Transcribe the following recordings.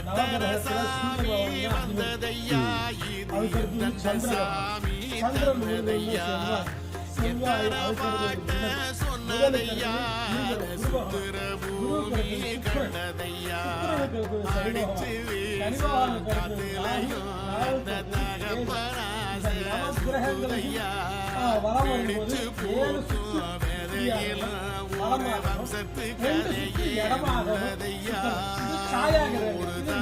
நவகிரகத்துல சூரிய அதுக்கடுத்து சந்திரன் செவ்வாய் வளம் வரும்போது 7 இடமாக சாயாக இந்த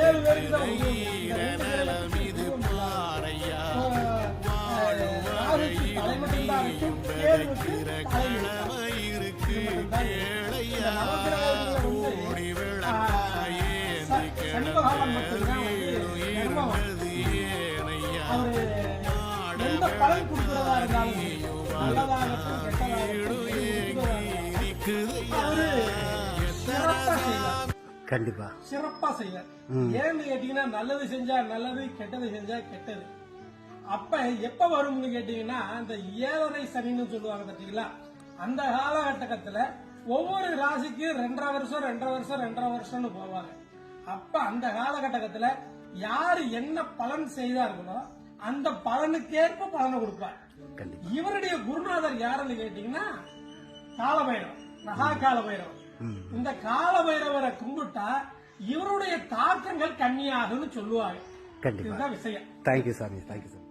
7 பேருக்கு தலை மட்டும்தான் இருக்கும். கேதுவுக்கு சனி பகவான் மட்டும்தான் அவரு எந்த பலன் கொடுக்கிறதா இருந்தாலும் நல்லதாகட்டும் கெட்டதாகட்டும் கண்டிப்பா சிறப்பா செய்வார். ஏன்னு கேட்டீங்கன்னா நல்லது செஞ்சா நல்லது, கெட்டது செஞ்சா கெட்டது. அப்ப எப்ப வரும்னு கேட்டீங்கன்னா அந்த 7.5 சனின்னு சொல்லுவாங்க பாத்தீங்களா, அந்த காலகட்டத்துல ஒவ்வொரு ராசிக்கு 2.5 வருஷம்னு போவாங்க. அப்ப அந்த காலகட்டத்துல யாரு என்ன பலன் செய்தார்களோ அந்த பலனுக்கேற்ப பலனை கொடுப்பார். இவருடைய குருநாதர் யாருன்னு கேட்டீங்கன்னா காலபைரவர், மகா காலபைரவர். இந்த காலபைரவரை கும்பிட்டா இவருடைய தாக்கங்கள் கம்மியாகும்னு சொல்லுவாங்க. கண்டிப்பா இதுதான் விஷயம். தேங்க்யூ சாமி, தேங்க்யூ சார்.